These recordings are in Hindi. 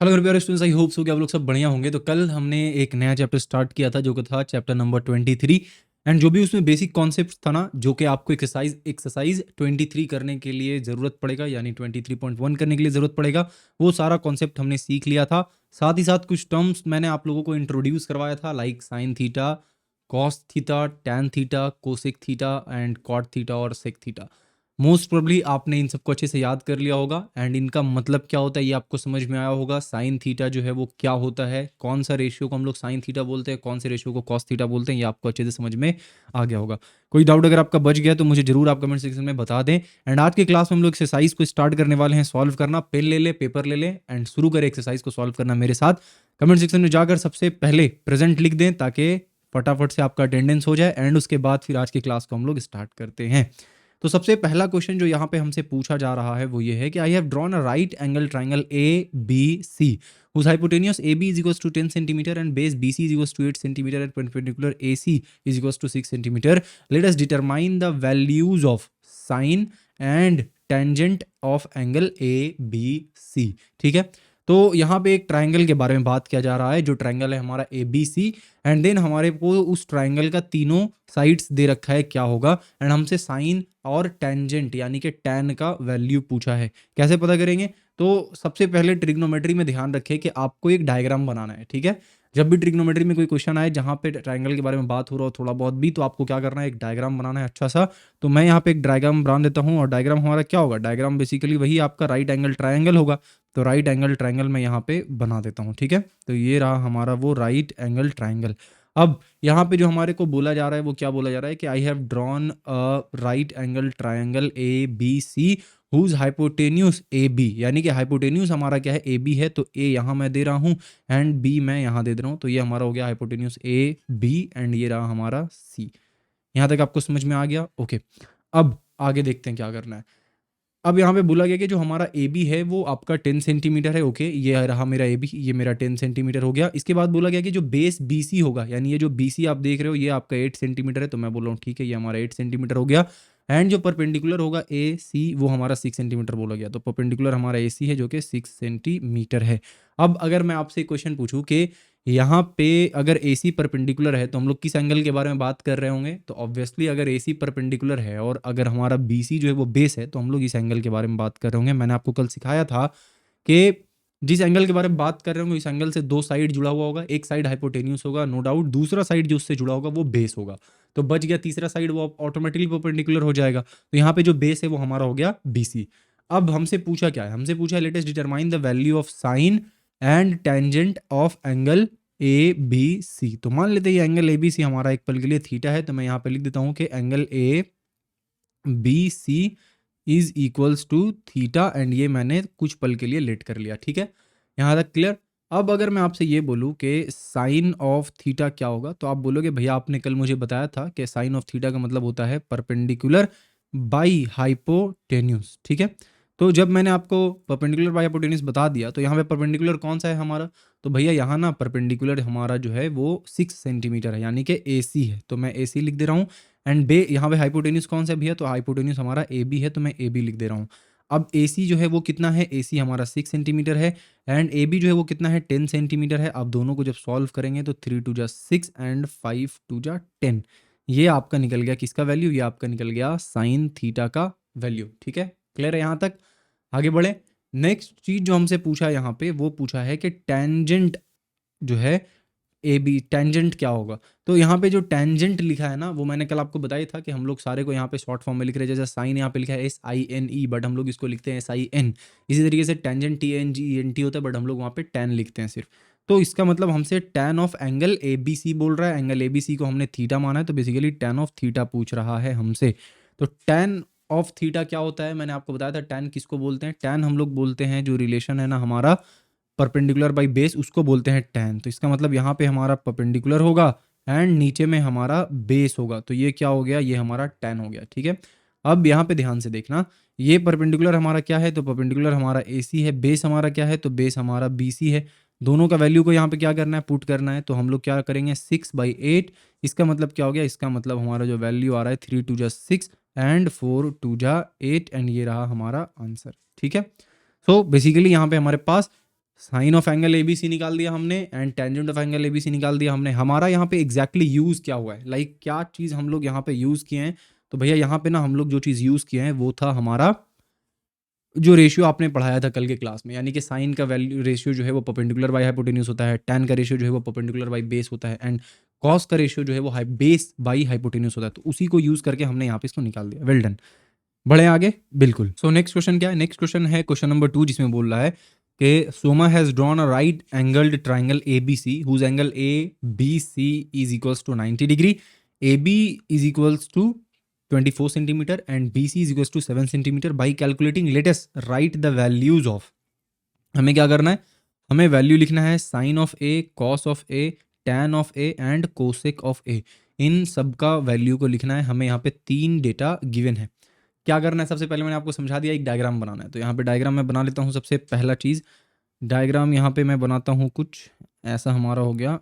हेलो मेरे प्यारे स्टूडेंट्स, आई होप सो कि आप लोग सब बढ़िया होंगे। तो कल हमने एक नया चैप्टर स्टार्ट किया था जो कि था चैप्टर नंबर 23। एंड जो भी उसमें बेसिक कॉन्सेप्ट था ना, जो कि आपको एक्सरसाइज 23 करने के लिए ज़रूरत पड़ेगा, यानी 23.1 करने के लिए ज़रूरत पड़ेगा, वो सारा कॉन्सेप्ट हमने सीख लिया था। साथ ही साथ कुछ टर्म्स मैंने आप लोगों को इंट्रोड्यूस करवाया था, like sine theta, cos theta, tan theta, cosec theta and cot theta और सेक थीटा। मोस्ट प्रोबेबली आपने इन सबको अच्छे से याद कर लिया होगा एंड इनका मतलब क्या होता है ये आपको समझ में आया होगा। साइन थीटा जो है वो क्या होता है, कौन सा रेशियो को हम लोग साइन थीटा बोलते हैं, कौन से रेशियो को कॉस थीटा बोलते हैं, ये आपको अच्छे से समझ में आ गया होगा। कोई डाउट अगर आपका बच गया तो मुझे जरूर आप कमेंट सेक्शन में बता दें। एंड आज के क्लास में हम लोग एक्सरसाइज को स्टार्ट करने वाले हैं सॉल्व करना। पेन ले ले, पेपर ले ले एंड शुरू करें एक्सरसाइज को सॉल्व करना मेरे साथ। कमेंट सेक्शन में जाकर सबसे पहले प्रेजेंट लिख दें ताकि फटाफट से आपका अटेंडेंस हो जाए एंड उसके बाद फिर आज की क्लास को हम लोग स्टार्ट करते हैं। तो सबसे पहला क्वेश्चन जो यहाँ पे हमसे पूछा जा रहा है वो ये है कि I have drawn a right angle triangle A B C whose hypotenuse AB is equals to 10 centimeter and base BC is equals to 8 centimeter and perpendicular AC is equals to 6 centimeter. Let us determine the values of sine and tangent of angle ABC। ठीक है, तो यहाँ पे एक ट्राइंगल के बारे में बात किया जा रहा है जो ट्राइंगल है हमारा ABC। एंड देन हमारे को उस ट्राइंगल का तीनों साइड्स दे रखा है क्या होगा, एंड हमसे साइन और टेंजेंट यानी कि टैन का वैल्यू पूछा है। कैसे पता करेंगे? तो सबसे पहले ट्रिग्नोमेट्री में ध्यान रखें कि आपको एक डायग्राम बनाना है। ठीक है, जब भी ट्रिग्नोमेट्री में कोई क्वेश्चन आए जहाँ पे ट्राइंगल के बारे में बात हो रहा हो थोड़ा बहुत भी, तो आपको क्या करना है, एक डायग्राम बनाना है अच्छा सा। तो मैं यहाँ पे एक डायग्राम बना देता हूँ और डायग्राम हमारा क्या होगा, डायग्राम बेसिकली वही आपका राइट एंगल ट्राइंगल होगा। तो राइट एंगल ट्राइंगल मैं यहाँ पे बना देता हूँ। ठीक है, तो ये रहा हमारा वो राइट एंगल ट्राइंगल। अब यहाँ पे जो हमारे को बोला जा रहा है वो क्या बोला जा रहा है कि I have drawn a right angle triangle A B C whose hypotenuse A B, यानी कि हाइपोटेन्यूस हमारा क्या है, ए बी है। तो ए यहाँ मैं दे रहा हूँ एंड बी मैं यहाँ दे रहा हूँ। तो ये हमारा हो गया हाइपोटेन्यूस ए बी एंड ये रहा हमारा सी। यहाँ तक आपको समझ में आ गया? ओके, अब आगे देखते हैं क्या करना है। अब यहाँ पे बोला गया कि जो हमारा ए बी है वो आपका 10 सेंटीमीटर है। ओके, ये रहा मेरा ए बी, ये मेरा 10 सेंटीमीटर हो गया। इसके बाद बोला गया कि जो बेस बी सी होगा, यानी ये जो बी सी आप देख रहे हो ये आपका 8 सेंटीमीटर है। तो मैं बोल रहा हूँ ठीक है, ये हमारा 8 सेंटीमीटर हो गया। एंड जो परपेंडिकुलर होगा ए सी वो हमारा 6 सेंटीमीटर बोला गया। तो परपेंडिकुलर हमारा ए सी है जो कि 6 सेंटीमीटर है। अब अगर मैं आपसे क्वेश्चन पूछूं कि यहाँ पे अगर ए सी परपेंडिकुलर है तो हम लोग किस एंगल के बारे में बात कर रहे होंगे, तो ऑब्वियसली अगर ए सी परपेंडिकुलर है और अगर हमारा बी सी जो है वो बेस है तो हम लोग इस एंगल के बारे में बात कर रहे होंगे। मैंने आपको कल सिखाया था कि जिस एंगल के बारे में बात कर रहे होंगे इस एंगल से दो साइड जुड़ा हुआ होगा, एक साइड हाइपोटेन्यूस होगा नो डाउट, दूसरा साइड जो उससे जुड़ा होगा वो बेस होगा। तो बच गया तीसरा साइड, वो ऑटोमेटिकली परपेंडिकुलर हो जाएगा। तो यहाँ पे जो बेस है वो हमारा हो गया बी सी। अब हमसे पूछा क्या है, हमसे पूछा let us determine the value of sine and tangent of angle A B C. तो मान लेते हैं ये एंगल ए बी सी हमारा एक पल के लिए थीटा है। तो मैं यहाँ पे लिख देता हूँ कि angle A B C is equals to theta and ये मैंने कुछ पल के लिए लेट कर लिया। ठीक है, यहाँ तक क्लियर? अब अगर मैं आपसे ये बोलूँ कि साइन ऑफ थीटा क्या होगा, तो आप बोलोगे भैया आपने कल मुझे बताया था कि साइन ऑफ थीटा का मतलब होता है परपेंडिकुलर बाई हाइपोटेन्यूस। ठीक है, तो जब मैंने आपको परपेंडिकुलर बाई हाइपोटेन्यूस बता दिया तो यहाँ पे परपेंडिकुलर कौन सा है हमारा, तो भैया यहाँ ना परपेंडिकुलर हमारा जो है वो 6 सेंटीमीटर है, यानी कि ए सी है। तो मैं ए सी लिख दे रहा हूँ। एंड बे यहाँ पे हाइपोटेन्यूस कौन सा भैया, तो हाइपोटेन्यूस हमारा ए बी है, तो मैं ए बी लिख दे रहा हूँ। अब ए सी जो है वो कितना है, ए सी हमारा 6 सेंटीमीटर है एंड ए बी जो है वो कितना है 10 सेंटीमीटर है। अब दोनों को जब सॉल्व करेंगे तो 3 टू जा 6 एंड 5 टू जा 10, ये आपका निकल गया किसका वैल्यू, ये आपका निकल गया साइन थीटा का वैल्यू। ठीक है, क्लियर है? यहाँ तक आगे बढ़े। नेक्स्ट चीज जो हमसे पूछा यहाँ पे वो पूछा है कि टेंजेंट जो है ए बी, टेंजेंट क्या होगा। तो यहाँ पे जो टेंजेंट लिखा है ना वो मैंने कल आपको बताया था कि हम लोग सारे को यहाँ पे शॉर्ट फॉर्म में लिख रहे हैं। जैसे साइन यहाँ पे लिखा है SINE बट हम लोग इसको लिखते हैं SIN। इसी तरीके से टेंजेंट TANGENT होता है बट हम लोग वहाँ पे टेन लिखते हैं सिर्फ। तो इसका मतलब हमसे टैन ऑफ एंगल ABC बोल रहा है, एंगल ABC को हमने थीटा माना है तो बेसिकली टैन ऑफ थीटा पूछ रहा है हमसे। तो टैन ऑफ थीटा क्या होता है, मैंने आपको बताया था टैन किसको बोलते हैं। टैन हम लोग बोलते हैं जो रिलेशन है ना हमारा परपेंडिकुलर बाई बेस, उसको बोलते हैं टैन। तो इसका मतलब यहाँ पे हमारा परपेंडिकुलर होगा एंड नीचे में हमारा बेस होगा, तो ये क्या हो गया, ये हमारा टैन हो गया। ठीक है, अब यहाँ पे ध्यान से देखना, ये परपेंडिकुलर हमारा क्या है, तो परपेंडिकुलर हमारा AC है, बेस हमारा क्या है, तो बेस हमारा BC है। दोनों का वैल्यू को यहाँ पे क्या करना है, पुट करना है। तो हम लोग क्या करेंगे 6/8, इसका मतलब क्या हो गया, इसका मतलब हमारा जो वैल्यू आ रहा है 3 टू जा 6 एंड 4 टू जा 8 एंड ये रहा हमारा आंसर। ठीक है, सो बेसिकली यहाँ पे हमारे पास sine of angle A B C निकाल दिया हमने and tangent of angle A B C निकाल दिया हमने। हमारा यहाँ पे एग्जैक्टली यूज़ क्या हुआ है, लाइक क्या चीज़ हम लोग यहाँ पे यूज़ किए हैं। तो भैया यहाँ पे ना हम लोग जो चीज़ यूज़ किए हैं वो था हमारा जो रेशियो आपने पढ़ाया था कल के क्लास में, यानी कि साइन का वैल्यू रेशियो जो है वो परपेंडिकुलर बाई हाइपोटेन्यूज होता है, टैन का रेशियो जो है वो परपेंडिकुलर बाई बेस होता है, एंड कॉस का रेशियो जो है वो बेस बाई हाइपोटेन्यूज होता है। तो उसी को यूज़ करके हमने यहाँ पे इसको निकाल दिया। वेल डन, बढ़े आगे। बिल्कुल। सो नेक्स्ट क्वेश्चन क्या है? नेक्स्ट क्वेश्चन है क्वेश्चन नंबर 2, जिसमें बोल रहा है कि Soma has drawn a right angled triangle A B C whose angle A B C is equals to 90 degree, A B is equals to 24 centimetre and B C is equals to 7 centimetre. By calculating let us write the values of. हमें क्या करना है? हमें वैल्यू लिखना है sine of A, cos of A, tan of A and cosec of A. इन सब का वैल्यू को लिखना है। हमें यहाँ पे 3 डेटा गिवन है। क्या करना है? सबसे पहले मैंने आपको समझा दिया, एक डायग्राम बनाना है। तो यहाँ पे डायग्राम मैं बना लेता हूँ। सबसे पहला चीज़ डायग्राम यहाँ पे मैं बनाता हूँ, कुछ ऐसा हमारा हो गया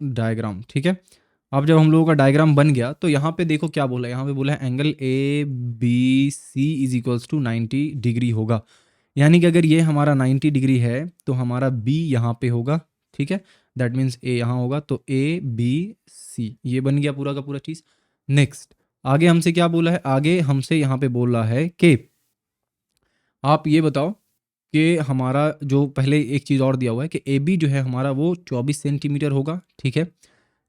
डायग्राम, ठीक है। अब जब हम लोगों का डायग्राम बन गया तो यहाँ पे देखो क्या बोला है। यहाँ पे बोला है angle A B C is equals to 90 degree होगा, यानी कि अगर ये हमारा 90 डिग्री है तो हमारा बी यहाँ पे होगा, ठीक है। दैट मीन्स ए यहाँ होगा, तो ए बी सी ये बन गया पूरा का पूरा चीज़। नेक्स्ट आगे हमसे क्या बोला है? आगे हमसे यहाँ पे बोल रहा है कि आप ये बताओ कि हमारा जो पहले एक चीज़ और दिया हुआ है कि ए बी जो है हमारा वो 24 सेंटीमीटर होगा, ठीक है,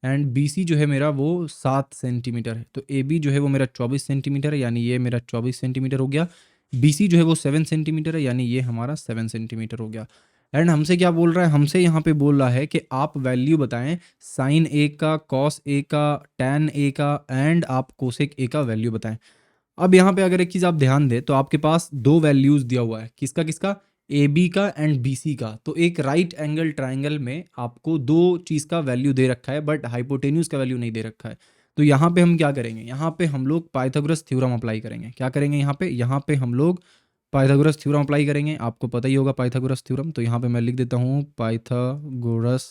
एंड बी सी जो है मेरा वो 7 सेंटीमीटर है। तो ए बी जो है वो मेरा 24 सेंटीमीटर है, यानी ये मेरा 24 सेंटीमीटर हो गया। बी सी जो है वो 7 सेंटीमीटर है, यानी ये हमारा 7 सेंटीमीटर हो गया। एंड हमसे क्या बोल रहा है? हमसे यहाँ पे बोल रहा है कि आप वैल्यू बताएं साइन ए का, कॉस ए का, टैन ए का एंड आप कोसेक ए का वैल्यू बताएं। अब यहाँ पे अगर एक चीज़ आप ध्यान दें तो आपके पास 2 वैल्यूज़ दिया हुआ है, किसका किसका? ए बी का एंड बी सी का। तो एक राइट एंगल ट्राइंगल में आपको 2 चीज़ का वैल्यू दे रखा है, बट हाइपोटेन्यूज का वैल्यू नहीं दे रखा है। तो यहाँ पे हम क्या करेंगे? यहाँ पे हम लोग पाइथागोरस थ्योरम अप्लाई करेंगे। क्या करेंगे यहाँ पे? यहाँ पे हम लोग पाइथागोरस थ्योरम अप्लाई करेंगे। आपको पता ही होगा पाइथागोरस थ्योरम, तो यहाँ पे मैं लिख देता हूँ पाइथागोरस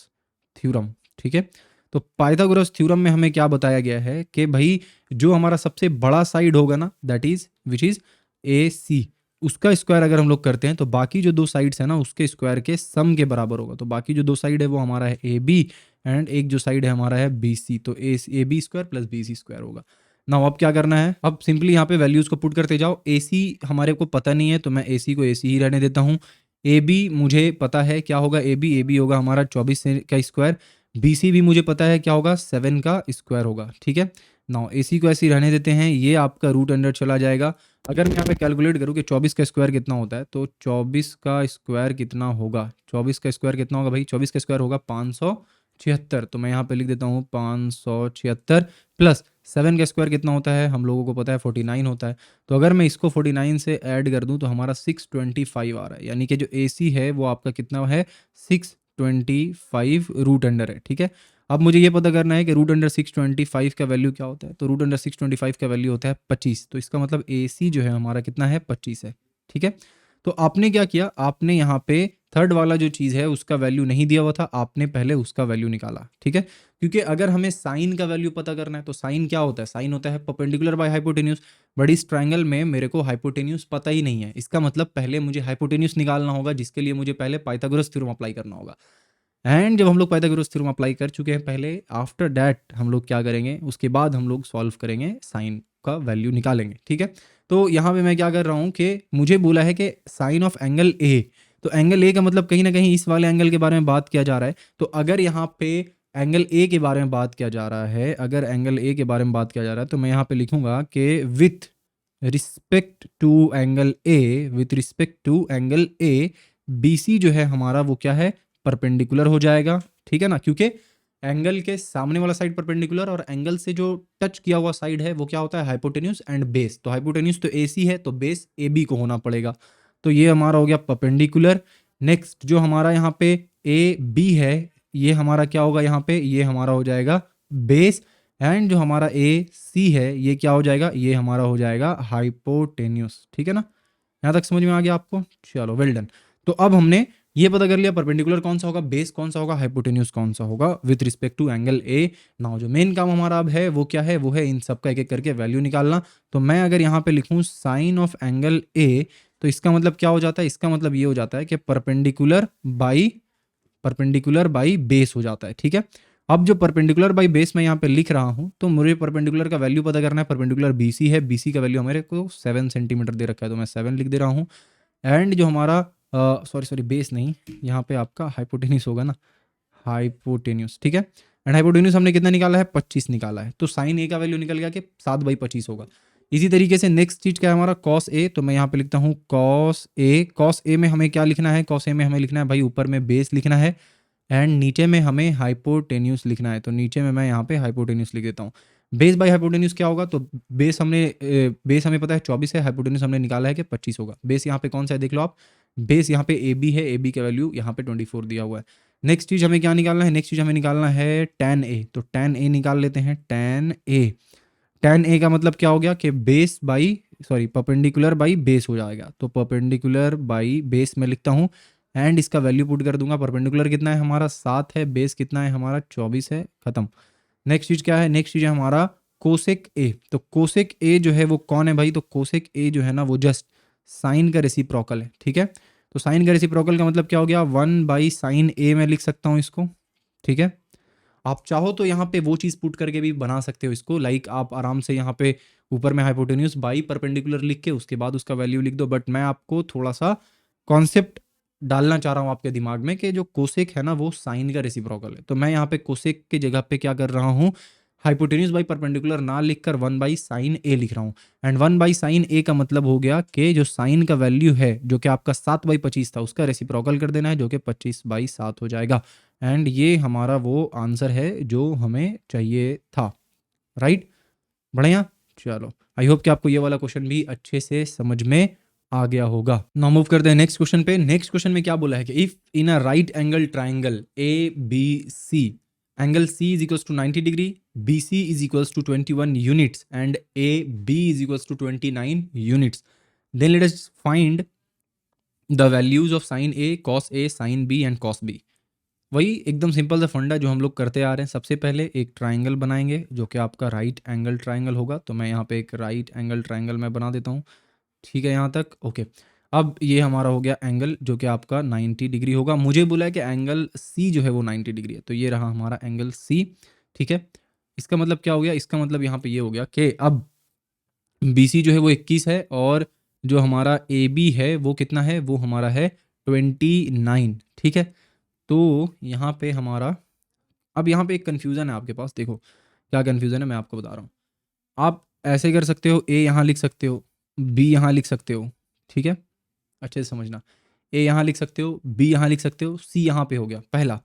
थ्योरम, ठीक है। तो पाइथागोरस थ्योरम में हमें क्या बताया गया है कि भाई जो हमारा सबसे बड़ा साइड होगा ना, that is which is A C, उसका स्क्वायर अगर हम लोग करते हैं तो बाकी जो 2 साइड्स है ना उसके स्क्वायर के सम के बराबर होगा। तो बाकी जो 2 साइड है वो हमारा है ए बी एंड एक जो साइड है हमारा है बी सी, तो A B square plus B C square होगा। ना अब क्या करना है? अब सिंपली यहाँ पे वैल्यूज को पुट करते जाओ। ए सी हमारे को पता नहीं है तो मैं ए सी को ए सी ही रहने देता हूँ। ए बी मुझे पता है क्या होगा, ए बी होगा हमारा 24 का स्क्वायर। बी सी भी मुझे पता है क्या होगा, 7 का स्क्वायर होगा, ठीक है। नाउ ए सी को ऐसे ही रहने देते हैं, ये आपका रूट अंडर चला जाएगा। अगर मैं यहाँ पे कैलकुलेट करूँ कि 24 का स्क्वायर कितना होता है, तो 24 का स्क्वायर कितना होगा? 24 का स्क्वायर कितना होगा भाई? 24 का स्क्वायर होगा 576। तो मैं यहाँ पे लिख देता हूँ 576 प्लस 7 का स्क्वायर कितना होता है? हम लोगों को पता है 49 होता है। तो अगर मैं इसको 49 से ऐड कर दूँ तो हमारा 625 आ रहा है, यानी कि जो ए सी है वो आपका कितना है? 625 रूट अंडर है, ठीक है। अब मुझे ये पता करना है कि रूट अंडर 625 का वैल्यू क्या होता है। तो रूट अंडर 625 का वैल्यू होता है 25। तो इसका मतलब ए सी जो है हमारा कितना है? 25 है, ठीक है। तो आपने क्या किया? आपने यहाँ पे थर्ड वाला जो चीज़ है उसका वैल्यू नहीं दिया हुआ था, आपने पहले उसका वैल्यू निकाला, ठीक है। क्योंकि अगर हमें साइन का वैल्यू पता करना है तो साइन क्या होता है? साइन होता है परपेंडिकुलर बाय हाइपोटेन्यूज। बट इस ट्रायंगल में मेरे को हाइपोटेन्यूज पता ही नहीं है, इसका मतलब पहले मुझे हाइपोटेन्यूज निकालना होगा, जिसके लिए मुझे पहले पाइथागोरस थ्योरम अप्लाई करना होगा। एंड जब हम लोग पाइथागोरस थ्योरम अप्लाई कर चुके हैं पहले, आफ्टर दैट हम लोग क्या करेंगे? उसके बाद हम लोग सॉल्व करेंगे, साइन का वैल्यू निकालेंगे, ठीक है। तो यहाँ पे मैं क्या कर रहा हूँ कि मुझे बोला है कि साइन ऑफ एंगल ए, तो एंगल ए का मतलब कहीं ना कहीं इस वाले एंगल के बारे में बात किया जा रहा है। तो अगर यहाँ पे एंगल ए के बारे में बात किया जा रहा है, अगर एंगल ए के बारे में बात किया जा रहा है तो मैं यहाँ पे लिखूंगा कि with respect to angle A, with respect to angle A, B C जो है हमारा वो क्या है? परपेंडिकुलर हो जाएगा, ठीक है ना। क्योंकि एंगल के सामने वाला साइड परपेंडिकुलर और एंगल से जो टच किया हुआ साइड है वो क्या होता है? Hypotenuse and base. तो हाइपोटेन्यूज तो ए सी है तो बेस ए बी को होना पड़ेगा। तो ये हमारा हो गया परपेंडिकुलर। नेक्स्ट जो हमारा यहाँ पे ए बी है, ये हमारा क्या होगा? यहाँ पे ये हमारा हो जाएगा बेस। एंड जो हमारा ए सी है ये क्या हो जाएगा? ये हमारा हो जाएगा हाइपोटेन्यूज, ठीक है ना। यहाँ तक समझ में आ गया आपको? चलो वेल डन। तो अब हमने ये पता कर लिया परपेंडिकुलर कौन सा होगा, बेस कौन सा होगा, हाइपोटेन्यूज कौन सा होगा with respect to angle A. Now जो मेन काम हमारा अब है वो क्या है? वो है इन सब का एक एक करके वैल्यू निकालना। तो मैं अगर यहाँ पे लिखूँ साइन ऑफ एंगल ए, तो इसका मतलब क्या हो जाता है, इसका मतलब ये हो जाता है कि परपेंडिकुलर बाई बेस हो जाता है, ठीक है। अब जो परपेंडिकुलर बाई बेस मैं यहाँ पे लिख रहा हूँ, तो मुझे परपेंडिकुलर का वैल्यू पता करना है। परपेंडिकुलर BC है, BC का वैल्यू हमारे को 7 सेंटीमीटर दे रखा है, तो मैं 7 लिख दे रहा हूँ। एंड जो हमारा सॉरी बेस नहीं, यहाँ पे आपका हाइपोटेन्यूस होगा ना, हाइपोटेन्यूस, ठीक है। एंड हाइपोटेन्यूस हमने कितना निकाला है, 25 निकाला है, तो साइन ए का वैल्यू निकल गया कि 7/25 होगा। इसी तरीके से नेक्स्ट चीज क्या है हमारा, कॉस ए, तो मैं यहाँ पे लिखता हूँ कॉस ए। कॉस ए में हमें क्या लिखना है, कॉस ए में हमें लिखना है भाई, ऊपर में बेस लिखना है एंड नीचे में हमें हाइपोटेन्यूस लिखना है, तो नीचे में मैं यहाँ पे हाइपोटेन्यूस लिख देता हूँ। बेस बाई हाइपोटेन्यूस क्या होगा, तो बेस हमें पता है 24 है, हाइपोटेन्यूस हमने निकाला है कि 25 होगा। बेस यहाँ पे कौन सा है देख लो आप, बेस यहाँ पे AB है, AB का वैल्यू यहाँ पे 24 दिया हुआ है। नेक्स्ट चीज हमें क्या निकालना है, नेक्स्ट चीज हमें निकालना है tan A, तो tan A निकाल लेते हैं। tan A का मतलब क्या हो गया कि base by perpendicular by base हो जाएगा, तो परपेंडिकुलर बाई बेस में लिखता हूँ एंड इसका वैल्यू पुट कर दूंगा। परपेंडिकुलर कितना है हमारा 7 है, बेस कितना है हमारा 24 है, खत्म। नेक्स्ट चीज क्या है, नेक्स्ट चीज है हमारा कोसेक ए। तो कोसेक ए जो है वो कौन है भाई, तो कोसेक ए जो है ना वो जस्ट साइन का रेसिप्रोकल है, ठीक है। तो साइन का रेसिप्रोकल का मतलब क्या हो गया, 1/sin A में लिख सकता हूँ इसको, ठीक है। आप चाहो तो यहाँ पे वो चीज़ पुट करके भी बना सकते हो इसको, लाइक आप आराम से यहाँ पे ऊपर में हाइपोटेन्यूस बाई परपेंडिकुलर लिख के उसके बाद उसका वैल्यू लिख दो, बट मैं आपको थोड़ा सा कॉन्सेप्ट डालना चाह रहा हूँ आपके दिमाग में कि जो कोसेक है ना वो साइन का रेसिप्रोकल है। तो मैं यहाँ पे कोसेक की जगह पे क्या कर रहा हूँ, हाइपोटेन्यूस बाई परपेंडिकुलर ना लिखकर 1/sin A लिख रहा हूँ। एंड 1/sin A का मतलब हो गया कि जो साइन का वैल्यू है जो कि आपका 7/25 था उसका रेसिप्रोकल कर देना है, जो कि 25/7 हो जाएगा। एंड ये हमारा वो आंसर है जो हमें चाहिए था, राइट। बढ़िया, चलो आई होप कि आपको ये वाला क्वेश्चन भी अच्छे से समझ में आ गया होगा। नाउ मूव करते हैं नेक्स्ट क्वेश्चन पे। नेक्स्ट क्वेश्चन में क्या बोला है कि if in a right angle triangle ABC, angle C is equals to 90 degree, BC is equals to 21 units and AB is equals to 29 units, then let us find the values of sine A, cos A, sine B and cos B। वही एकदम सिंपल सा फंडा जो हम लोग करते आ रहे हैं। सबसे पहले एक ट्राइंगल बनाएंगे जो कि आपका राइट एंगल ट्राइंगल होगा, तो मैं यहाँ पे एक राइट एंगल ट्राइंगल मैं बना देता हूँ, ठीक है यहाँ तक ओके। अब ये हमारा हो गया एंगल जो कि आपका 90 डिग्री होगा। मुझे बोला है कि एंगल C जो है वो 90 डिग्री है, तो ये रहा हमारा एंगल C, ठीक है। इसका मतलब क्या हो गया, इसका मतलब यहाँ पे ये हो गया कि अब BC जो है वो 21 है और जो हमारा AB है वो कितना है, वो हमारा है 29, ठीक है। तो यहाँ पे हमारा, अब यहाँ पे एक कन्फ्यूज़न है आपके पास, देखो क्या कन्फ्यूज़न है मैं आपको बता रहा हूँ। आप ऐसे कर सकते हो, A यहाँ लिख सकते हो, B यहाँ लिख सकते हो, ठीक है, अच्छे से समझना। A यहाँ लिख सकते हो, B यहाँ लिख सकते हो, C यहाँ पे हो गया पहला।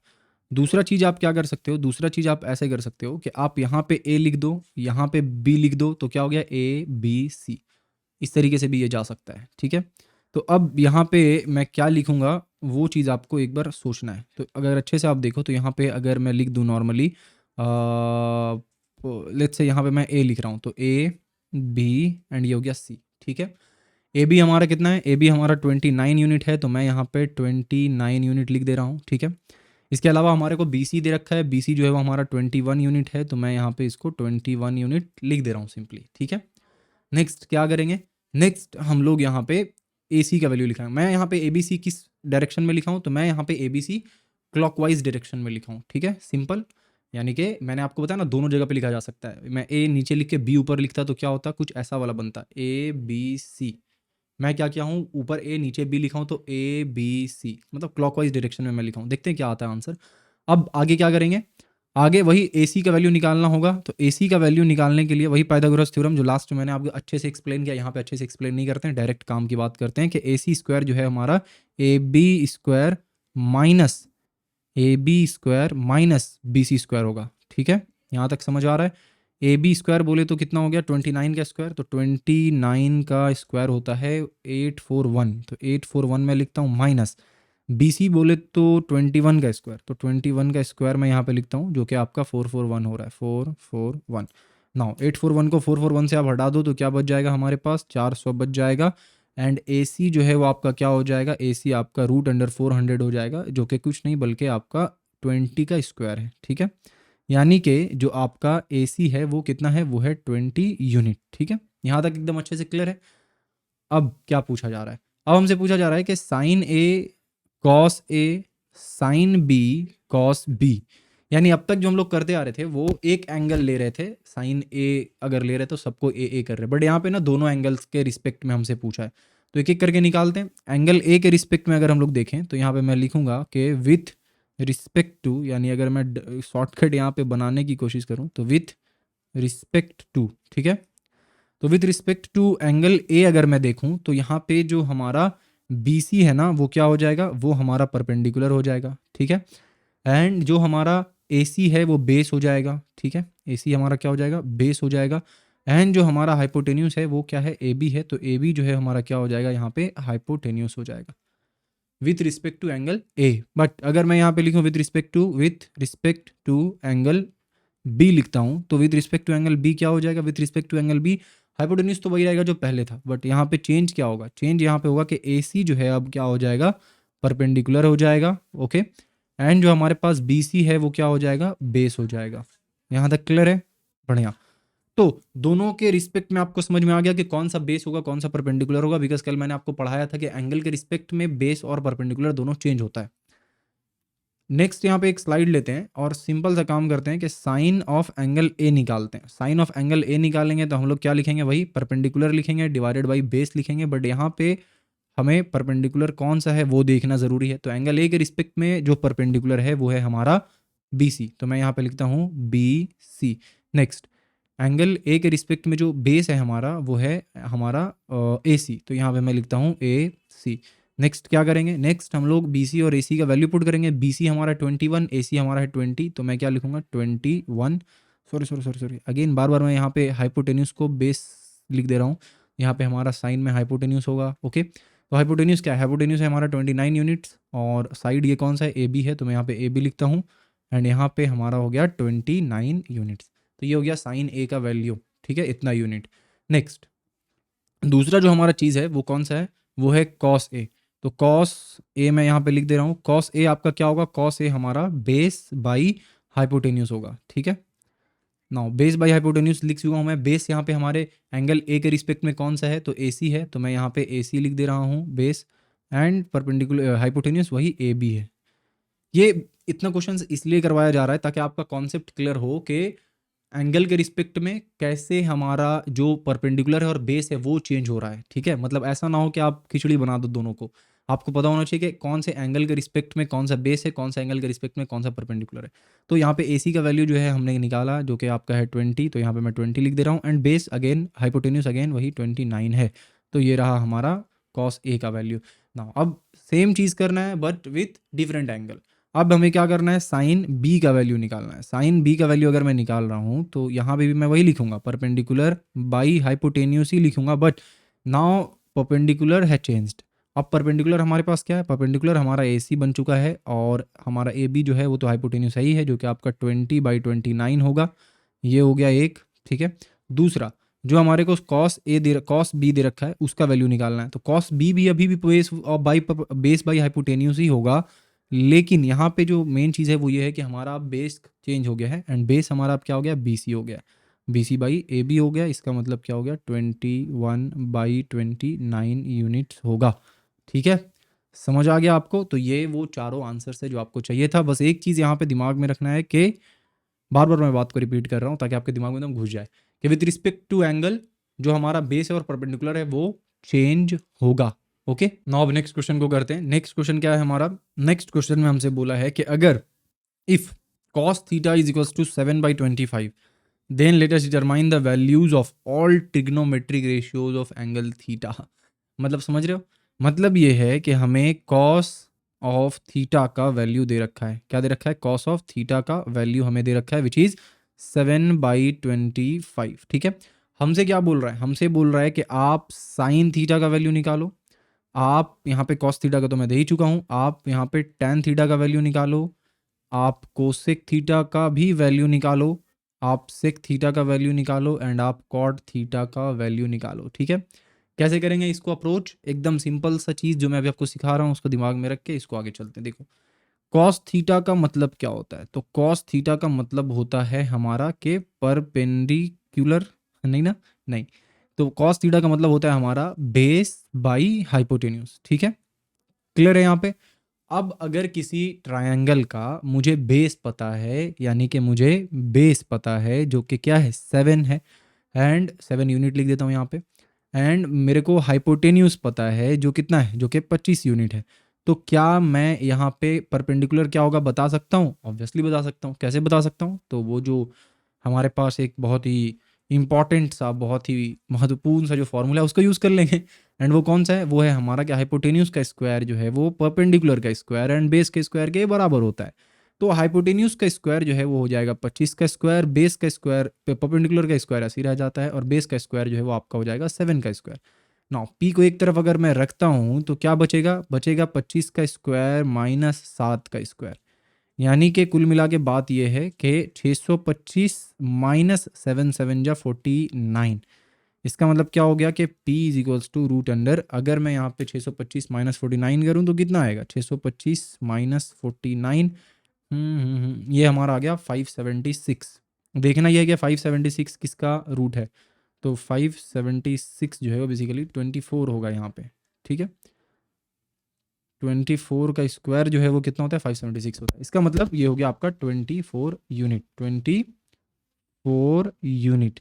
दूसरा चीज़ आप क्या कर सकते हो, दूसरा चीज़ आप ऐसे कर सकते हो कि आप यहाँ पे A लिख दो, यहाँ पे B लिख दो, तो क्या हो गया ABC। इस तरीके से भी ये जा सकता है, ठीक है। तो अब यहाँ पे मैं क्या लिखूँगा वो चीज़ आपको एक बार सोचना है। तो अगर अच्छे से आप देखो तो यहाँ पे अगर मैं लिख दूँ नॉर्मली, लेट्स से यहाँ पे मैं A लिख रहा हूँ, तो A B एंड ये हो गया C, ठीक है। ए बी हमारा कितना है, ए बी हमारा 29 यूनिट है, तो मैं यहाँ पे 29 यूनिट लिख दे रहा हूँ, ठीक है। इसके अलावा हमारे को BC दे रखा है, BC जो है वो हमारा 21 यूनिट है, तो मैं यहाँ पे इसको 21 यूनिट लिख दे रहा हूँ सिंपली, ठीक है। नेक्स्ट क्या करेंगे, नेक्स्ट हम लोग यहाँ पे AC का वैल्यू लिखाएंगे। मैं यहाँ पे ABC किस डायरेक्शन में लिखा हूँ, तो मैं यहाँ पे ABC क्लॉकवाइज डायरेक्शन में लिखा हूँ, ठीक है, सिंपल। यानी कि मैंने आपको बताया ना दोनों जगह पे लिखा जा सकता है। मैं A नीचे लिख के B ऊपर लिखता तो क्या होता, कुछ ऐसा वाला बनता, ABC। मैं क्या किया हूँ, ऊपर A नीचे B लिखा हूँ, तो ABC मतलब क्लॉकवाइज डायरेक्शन में मैं लिखा हूँ। देखते हैं क्या आता है आंसर। अब आगे क्या करेंगे, आगे वही AC का वैल्यू निकालना होगा। तो AC का वैल्यू निकालने के लिए वही पाइथागोरस थ्योरम जो लास्ट में मैंने आपको अच्छे से एक्सप्लेन किया, यहाँ पे अच्छे से एक्सप्लेन नहीं करते हैं, डायरेक्ट काम की बात करते हैं कि AC स्क्वायर जो है हमारा AB square minus BC square होगा, ठीक है। यहाँ तक समझ आ रहा है। AB स्क्वायर बोले तो कितना हो गया 29 का स्क्वायर, तो 29 का स्क्वायर होता है 841, तो 841 में लिखता हूँ माइनस BC बोले तो 21 का स्क्वायर, तो 21 का स्क्वायर मैं यहाँ पे लिखता हूँ जो कि आपका 441 हो रहा है, 441। नाउ 841 को 441 से आप हटा दो तो क्या बच जाएगा हमारे पास, 400 बच जाएगा। एंड AC जो है वो आपका क्या हो जाएगा, AC आपका √400 हो जाएगा, जो कि कुछ नहीं बल्कि आपका 20 का स्क्वायर है, ठीक है। यानी कि जो आपका AC है वो कितना है, वो है 20 यूनिट, ठीक है। यहाँ तक एकदम अच्छे से क्लियर है। अब क्या पूछा जा रहा है, अब हमसे पूछा जा रहा है कि sign A cos A sine B cos B, यानी अब तक जो हम लोग करते आ रहे थे वो एक एंगल ले रहे थे, साइन ए अगर ले रहे तो सबको ए कर रहे, बट यहाँ पे ना दोनों एंगल्स के रिस्पेक्ट में हमसे पूछा है, तो एक एक करके निकालते हैं। एंगल ए के रिस्पेक्ट में अगर हम लोग देखें तो यहाँ पे मैं लिखूंगा कि विथ रिस्पेक्ट टू, यानी अगर मैं शॉर्टकट यहाँ पे बनाने की कोशिश करूँ तो विथ रिस्पेक्ट टू, ठीक है। तो with respect to angle A अगर मैं देखूं तो यहाँ पे जो हमारा बी सी है ना वो क्या हो जाएगा, वो हमारा परपेंडिकुलर हो जाएगा, ठीक है। एंड जो हमारा ए सी है वो बेस हो जाएगा, ठीक है। ए सी हमारा क्या हो जाएगा, बेस हो जाएगा। एंड जो हमारा हाइपोटेन्यूस है वो क्या है, ए बी है, तो ए बी जो है हमारा क्या हो जाएगा, यहाँ पे हाइपोटेन्यूस हो जाएगा with respect to angle A. But अगर मैं यहाँ पे लिखूँ with respect to angle B लिखता हूँ तो with respect to angle B क्या हो जाएगा, with respect to angle B hypotenuse तो वही रहेगा जो पहले था, बट यहाँ पे चेंज क्या होगा, चेंज यहाँ पे होगा कि ए सी जो है अब क्या हो जाएगा, परपेंडिकुलर हो जाएगा, ओके। एंड जो हमारे पास बी सी है वो क्या हो जाएगा, बेस हो जाएगा। यहाँ तक क्लियर है, बढ़िया। तो दोनों के रिस्पेक्ट में आपको समझ में आ गया कि कौन सा बेस होगा कौन सा परपेंडिकुलर होगा, बिकॉज कल मैंने आपको पढ़ाया था कि एंगल के रिस्पेक्ट में बेस और परपेंडिकुलर दोनों चेंज होता है। नेक्स्ट यहाँ पे एक स्लाइड लेते हैं और सिंपल सा काम करते हैं कि साइन ऑफ एंगल ए निकालते हैं। साइन ऑफ एंगल ए निकालेंगे तो हम लोग क्या लिखेंगे, वही परपेंडिकुलर लिखेंगे डिवाइडेड बाई बेस लिखेंगे, बट यहाँ पे हमें परपेंडिकुलर कौन सा है वो देखना ज़रूरी है। तो एंगल ए के रिस्पेक्ट में जो परपेंडिकुलर है वो है हमारा बी सी, तो मैं यहाँ पे लिखता हूँ B C. Next angle A के रिस्पेक्ट में जो बेस है हमारा वो है हमारा ए सी, तो यहाँ पे मैं लिखता हूँ ए सी। नेक्स्ट क्या करेंगे, नेक्स्ट हम लोग बी सी और ए सी का वैल्यू पुट करेंगे। बी सी हमारा 21, ए सी हमारा है 20, तो मैं क्या लिखूंगा 21, सॉरी अगेन बार बार मैं यहाँ पे हाइपोटेन्यूस को बेस लिख दे रहा हूँ, यहाँ पे हमारा साइन में हाइपोटेन्यूस होगा, ओके। तो हाइपोटेन्यूस क्या है, हाइपोटेन्यूस है हमारा 29 यूनिट्स और साइड ये कौन सा है, ए बी है, तो मैं यहाँ पे ए बी लिखता हूँ। एंड यहाँ पे हमारा हो गया 29 यूनिट्स, तो ये हो गया साइन ए का वैल्यू, ठीक है, इतना यूनिट। नेक्स्ट दूसरा जो हमारा चीज़ है वो कौन सा है, वो है कॉस ए। तो कॉस ए मैं यहाँ पे लिख दे रहा हूँ, कॉस ए आपका क्या होगा, कॉस ए हमारा बेस बाई हाइपोटेन्यूस होगा, ठीक है। नाउ बेस बाई हाइपोटेन्यूस लिख चुका हूँ मैं। बेस यहाँ पे हमारे एंगल ए के रिस्पेक्ट में कौन सा है, तो ए सी है, तो मैं यहाँ पे ए सी लिख दे रहा हूँ बेस। एंड परपेंडिकुलर हाइपोटेन्यूस वही ए बी है। ये इतना क्वेश्चन इसलिए करवाया जा रहा है ताकि आपका कॉन्सेप्ट क्लियर हो कि एंगल के रिस्पेक्ट में कैसे हमारा जो परपेंडिकुलर है और बेस है वो चेंज हो रहा है, ठीक है। मतलब ऐसा ना हो कि आप खिचड़ी बना दो दोनों को, आपको पता होना चाहिए कि कौन से एंगल के रिस्पेक्ट में कौन सा बेस है, कौन सा एंगल के रिस्पेक्ट में कौन सा परपेंडिकुलर है। तो यहाँ पे ए सी का वैल्यू जो है हमने निकाला जो कि आपका है 20, तो यहाँ पे मैं 20 लिख दे रहा हूँ। And base again hypotenuse again वही 29 है, तो ये रहा हमारा कॉस ए का वैल्यू। ना अब सेम चीज़ करना है बट विथ डिफरेंट एंगल। अब हमें क्या करना है, साइन बी का वैल्यू निकालना है। साइन बी का वैल्यू अगर मैं निकाल रहा हूँ तो यहाँ पे भी मैं वही लिखूंगा, परपेंडिकुलर बाई हाइपोटेन्यूस ही लिखूंगा, बट नाउ परपेंडिकुलर है चेंज्ड। अब परपेंडिकुलर हमारे पास क्या है, परपेंडिकुलर हमारा ए सी बन चुका है और हमारा ए बी जो है वो तो हाइपोटेन्यूस ही है, जो कि आपका 20/29 होगा। ये हो गया एक, ठीक है। दूसरा जो हमारे को कॉस बी दे रखा है उसका वैल्यू निकालना है, तो कॉस बी भी अभी भी बेस बाई हाइपोटेन्यूस ही होगा, लेकिन यहाँ पे जो मेन चीज़ है वो ये है कि हमारा बेस चेंज हो गया है। एंड बेस हमारा अब क्या हो गया, बी सी हो गया, B C by A B हो गया। इसका मतलब क्या हो गया, 21/29 यूनिट्स होगा, ठीक है। समझ आ गया आपको, तो ये वो चारों आंसर है जो आपको चाहिए था। बस एक चीज़ यहाँ पे दिमाग में रखना है कि बार बार मैं बात को रिपीट कर रहा हूँ ताकि आपके दिमाग में एकदम घुस जाए कि विथ रिस्पेक्ट टू एंगल जो हमारा बेस है और परपेंडिकुलर है वो चेंज होगा, ओके। नाउ अब नेक्स्ट क्वेश्चन को करते हैं। नेक्स्ट क्वेश्चन क्या है हमारा, नेक्स्ट क्वेश्चन में हमसे बोला है कि अगर if cos theta is equals to 7/25 then let us determine the values of all trigonometric ratios of angle theta. मतलब समझ रहे हो, मतलब ये है कि हमें cos ऑफ थीटा का वैल्यू दे रखा है, क्या दे रखा है, cos ऑफ थीटा का वैल्यू हमें दे रखा है विच इज 7/25, ठीक है। हमसे क्या बोल रहा है, हमसे बोल रहा है कि आप साइन थीटा का वैल्यू निकालो। आप यहाँ पे cos थीटा का तो मैं दे ही चुका हूँ, आप यहाँ पे tan थीटा का वैल्यू निकालो, आप कोसेक थीटा का भी वैल्यू निकालो, आप सेक थीटा का वैल्यू निकालो एंड आप कॉट थीटा का वैल्यू निकालो, ठीक है। कैसे करेंगे इसको अप्रोच, एकदम सिंपल सा चीज़ जो मैं अभी आपको सिखा रहा हूँ उसको दिमाग में रख के इसको आगे चलते हैं। देखो कॉस थीटा का मतलब क्या होता है, तो कॉस थीटा का मतलब होता है हमारा के परपेंडिकुलर, नहीं ना, नहीं, तो कॉस थीटा का मतलब होता है हमारा बेस बाई हाइपोटेन्यूज, ठीक है, क्लियर है यहाँ पे। अब अगर किसी ट्रायंगल का मुझे बेस पता है, यानी कि मुझे बेस पता है जो कि क्या है 7 है, एंड 7 यूनिट लिख देता हूँ यहाँ पे, एंड मेरे को हाइपोटेन्यूज पता है जो कितना है, जो कि 25 यूनिट है, तो क्या मैं यहाँ पे परपेंडिकुलर क्या होगा बता सकता हूँ? ऑब्वियसली बता सकता हूँ। कैसे बता सकता हूँ? तो वो जो हमारे पास एक बहुत ही इम्पॉर्टेंट सा, बहुत ही महत्वपूर्ण सा जो फॉर्मूला है उसका यूज़ कर लेंगे। एंड वो कौन सा है? वो है हमारा क्या, हाइपोटेन्यूज का स्क्वायर जो है वो परपेंडिकुलर का स्क्वायर एंड बेस के स्क्वायर के बराबर होता है। तो हाइपोटेन्यूज का स्क्वायर जो है वो हो जाएगा 25 का स्क्वायर, बेस का स्क्वायर परपेंडिकुलर का स्क्वायर ऐसे ही रह जाता है, और बेस का स्क्वायर जो है वो आपका हो जाएगा 7 का स्क्वायर। नाउ पी को एक तरफ अगर मैं रखता हूँ तो क्या बचेगा? बचेगा 25 का स्क्वायर माइनस 7 का स्क्वायर, यानी कि कुल मिला के बात यह है कि 625 माइनस 7 7 जा 49। इसका मतलब क्या हो गया कि P is equals to root under, अगर मैं यहाँ पे 625 माइनस 49 करूँ तो कितना आएगा? 625 माइनस 49, ये हमारा आ गया 576। देखना यह है कि 576 किसका रूट है, तो 576 जो है वो बेसिकली 24 होगा यहाँ पे, ठीक है। 24 का स्क्वायर जो है वो कितना होता है? 576 होता है। इसका मतलब ये हो गया आपका 24 यूनिट, 24 यूनिट।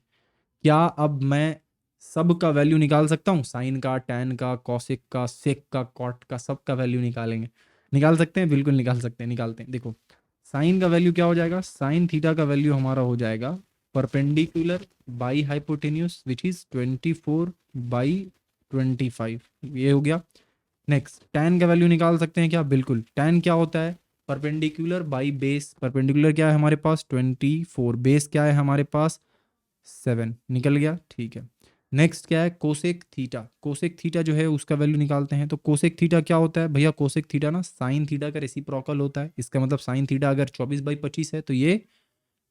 क्या अब मैं सब का वैल्यू निकाल सकता हूँ? साइन का, टैन का, कॉसिक का, सेक का, कॉट का, सब का वैल्यू निकालेंगे। निकाल सकते हैं, बिल्कुल निकाल सकते हैं, निकालते हैं। देखो साइन का वैल्यू क्या हो जाएगा? साइन थीटा का वैल्यू हमारा हो जाएगा perpendicular by hypotenuse which is 24 by 25, ये हो गया। नेक्स्ट टैन का वैल्यू निकाल सकते हैं क्या? बिल्कुल। टैन क्या होता है? Perpendicular by base. परपेंडिकुलर क्या है हमारे पास? 24, बेस क्या है हमारे पास? 7, निकल गया, ठीक है। नेक्स्ट क्या है? Cosec theta. कोसेक थीटा जो है उसका वैल्यू निकालते हैं। तो कोसेक थीटा क्या होता है भैया? कोसेक थीटा ना साइन थीटा का रेसिप्रोकल होता है। इसका मतलब साइन थीटा अगर 24/25 है तो ये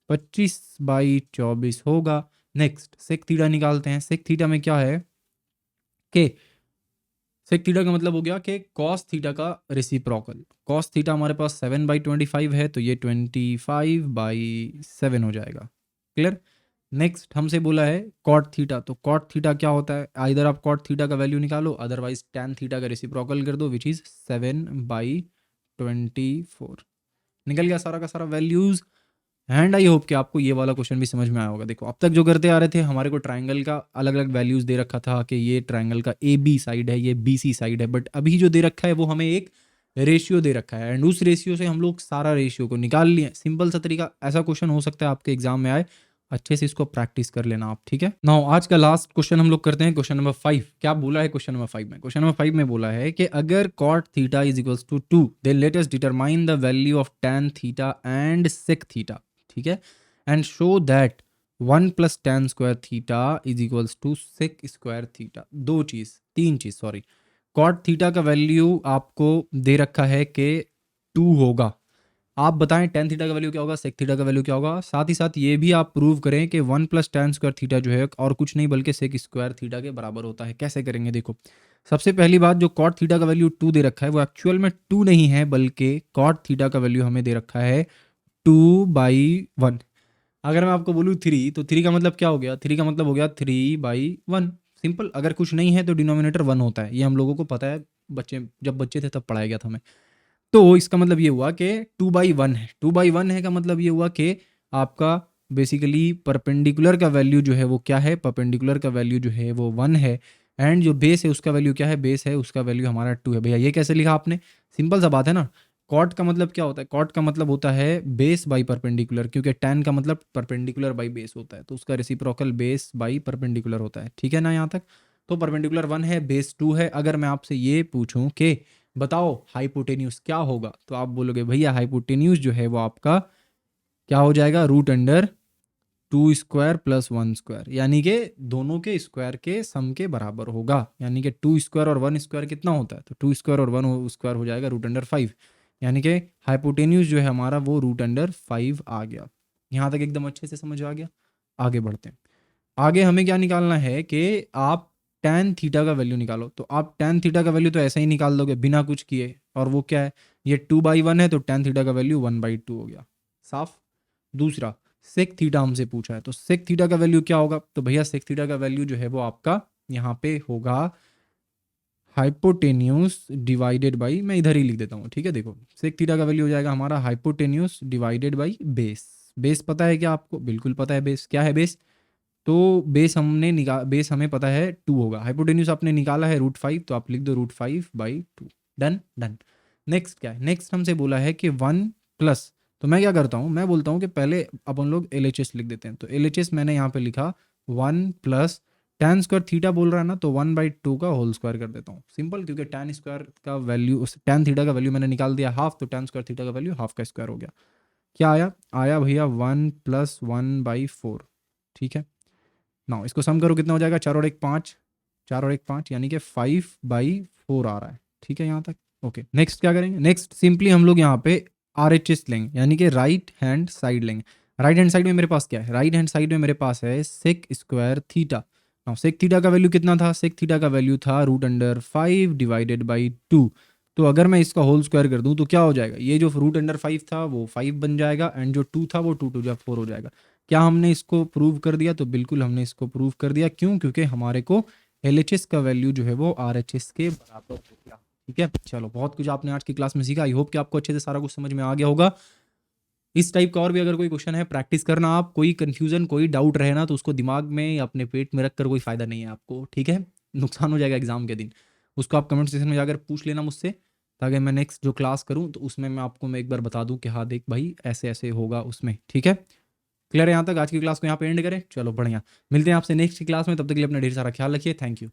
25/24 होगा। नेक्स्ट सेक थीटा निकालते हैं। सेक थीटा में क्या है कि सेक थीटा का मतलब हो गया कि कॉस थीटा का रेसिप्रोकल। कॉस थीटा हमारे पास 7/25 है तो ये 25/7 हो जाएगा, क्लियर। नेक्स्ट हमसे बोला है कॉट थीटा। तो कॉट थीटा क्या होता है? आइदर आप कॉट थीटा का वैल्यू निकालो, अदरवाइज टैन थीटा का रेसिप्रोकल कर दो विच इज 7/24। निकल गया सारा का सारा वैल्यूज। एंड आई होप कि आपको ये वाला क्वेश्चन भी समझ में आया होगा। देखो अब तक जो करते आ रहे थे, हमारे को ट्रायंगल का अलग अलग वैल्यूज दे रखा था कि ये ट्रायंगल का ए बी साइड है, ये बी सी साइड है, बट अभी जो दे रखा है वो हमें एक रेशियो दे रखा है, एंड उस रेशियो से हम लोग सारा रेशियो को निकाल लिए। सिंपल सा तरीका, ऐसा क्वेश्चन हो सकता है आपके एग्जाम में आए, अच्छे से इसको प्रैक्टिस कर लेना आप, ठीक है। नाउ आज का लास्ट क्वेश्चन हम लोग करते हैं, क्वेश्चन नंबर 5। क्या बोला है क्वेश्चन नंबर 5 में? क्वेश्चन नंबर 5 में बोला है कि अगर cot theta is equals to 2 then let us determine the value of tan theta and sec theta, ठीक है, and show that 1 plus tan square theta is equals to sec square theta. तीन चीज सॉरी। कॉट थीटा का वैल्यू आपको दे रखा है कि 2 होगा। आप बताएं टेन थीटा का वैल्यू क्या होगा, सेक थीटा का वैल्यू क्या होगा। साथ ही साथ ये भी आप प्रूव करें कि 1 प्लस टैन स्क्वायर थीटा जो है और कुछ नहीं बल्कि सेक स्क्वायर थीटा के बराबर होता है। कैसे करेंगे? देखो सबसे पहली बात, जो कॉट थीटा का वैल्यू 2 दे रखा है वो एक्चुअल में 2 नहीं है, बल्कि कॉट थीटा का वैल्यू हमें दे रखा है 2/1। अगर मैं आपको बोलूँ 3, तो 3 का मतलब क्या हो गया? 3 का मतलब हो गया 3/1। सिंपल। अगर कुछ नहीं है तो डिनोमिनेटर 1 होता है, ये हम लोगों को पता है, जब बच्चे थे तब पढ़ाया गया था हमें। तो इसका मतलब ये हुआ कि 2/1 है। 2/1 है का मतलब ये हुआ कि आपका बेसिकली परपेंडिकुलर का वैल्यू जो है वो क्या है? परपेंडिकुलर का वैल्यू जो है वो 1 है, एंड जो बेस है उसका वैल्यू क्या है? बेस है उसका वैल्यू हमारा 2 है। भैया ये कैसे लिखा आपने? सिंपल सा बात है ना। कॉट का मतलब क्या होता है? कॉट का मतलब होता है बेस बाई परपेंडिकुलर, क्योंकि टैन का मतलब परपेंडिकुलर बाई बेस होता है, तो उसका रेसिप्रोकल बेस बाई परपेंडिकुलर होता है, ठीक है ना यहाँ तक। तो परपेंडिकुलर 1 है, बेस 2 है। अगर मैं आपसे ये पूछूं कि बताओ हाइपोटेन्यूज क्या होगा, तो आप बोलोगे भैया हाइपोटेन्यूज जो है वो आपका क्या हो जाएगा? Root under 2 square plus 1 square, यानी कि दोनों के स्क्वायर के सम के बराबर होगा। यानी कि 2 स्क्वायर और 1 स्क्वायर कितना होता है? तो 2 स्क्वायर और 1 स्क्वायर हो जाएगा रूट अंडर 5, यानी कि हाइपोटेन्यूज जो है हमारा वो रूट अंडर 5 आ गया। यहाँ तक एकदम अच्छे से समझ आ गया। आगे बढ़ते हैं। आगे हमें क्या निकालना है कि आप tan थीटा का वैल्यू निकालो। तो आप tan थीटा का वैल्यू तो ऐसे ही निकाल दोगे बिना कुछ किए, और वो क्या है? ये 2/1 है तो tan थीटा का वैल्यू 1/2 हो गया। साफ। दूसरा सेक थीटा हमसे पूछा है, तो सेक थीटा का वैल्यू क्या होगा? तो भैया सेक थीटा का वैल्यू जो है वो आपका यहाँ पे होगा हाइपोटेन्यूस डिवाइडेड बाई, मैं इधर ही लिख देता हूँ, ठीक है। देखो सेक थीटा का वैल्यू हो जाएगा हमारा hypotenuse divided by base. Base पता है क्या आपको? बिल्कुल पता है बेस क्या है। बेस तो बेस हमें पता है 2 होगा। हाइपोटेन्यूस आपने निकाला है √5, तो आप लिख दो √5/2। Done done. नेक्स्ट क्या है? नेक्स्ट हमसे बोला है कि 1 प्लस, तो मैं क्या करता हूँ, मैं बोलता हूँ कि पहले अपन लोग LHS लिख देते हैं। तो LHS मैंने यहाँ पे लिखा 1 प्लस tan स्क्वायर थीटा बोल रहा है ना, तो 1/2 का होल स्क्वायर कर देता हूँ। सिंपल, क्योंकि tan स्क्वायर का वैल्यू, tan थीटा का वैल्यू मैंने निकाल दिया हाफ, तो tan स्क्वायर थीटा का वैल्यू हाफ का स्क्वायर हो गया। क्या आया? आया भैया 1 + 1/4, ठीक है। नाउ इसको सम करो, कितना हो जाएगा? 4 और 1 5, 4 और 1 5, यानी कि 5/4 आ रहा है, ठीक है यहाँ तक। ओके, नेक्स्ट क्या करेंगे? नेक्स्ट सिंपली हम लोग यहाँ पे RHS लेंगे, यानी कि राइट हैंड साइड लेंगे। राइट हैंड साइड में मेरे पास क्या है? राइट हैंड साइड में मेरे पास है sec square theta. Now sec theta का वैल्यू कितना था? सेक थीटा का वैल्यू था √5 डिवाइडेड बाई 2। तो अगर मैं इसका होल स्क्वायर कर दूं तो क्या हो जाएगा? ये जो √5 था वो 5 बन जाएगा, एंड जो 2 था वो 2 2 4 हो जाएगा। क्या हमने इसको प्रूव कर दिया? तो बिल्कुल हमने इसको प्रूव कर दिया। क्यों? क्योंकि हमारे को LHS का वैल्यू जो है वो RHS के बराबर हो गया, ठीक है। चलो, बहुत कुछ आपने आज की क्लास में सीखा। आई होप कि आपको अच्छे से सारा कुछ समझ में आ गया होगा। इस टाइप का और भी अगर कोई क्वेश्चन है, प्रैक्टिस करना आप। कोई कंफ्यूजन, कोई डाउट रहे ना, तो उसको दिमाग में या अपने पेट में रख कर कोई फ़ायदा नहीं है आपको, ठीक है। नुकसान हो जाएगा एग्जाम के दिन। उसको आप कमेंट सेक्शन में जाकर पूछ लेना मुझसे, ताकि मैं नेक्स्ट जो क्लास करूँ तो उसमें मैं एक बार बता दूँ कि हाँ देख भाई ऐसे ऐसे होगा उसमें, ठीक है। क्लियर है यहाँ तक? आज की क्लास को यहाँ पे एंड करें। चलो बढ़िया, मिलते हैं आपसे नेक्स्ट क्लास में। तब तक के लिए अपना ढेर सारा ख्याल रखिए। Thank you.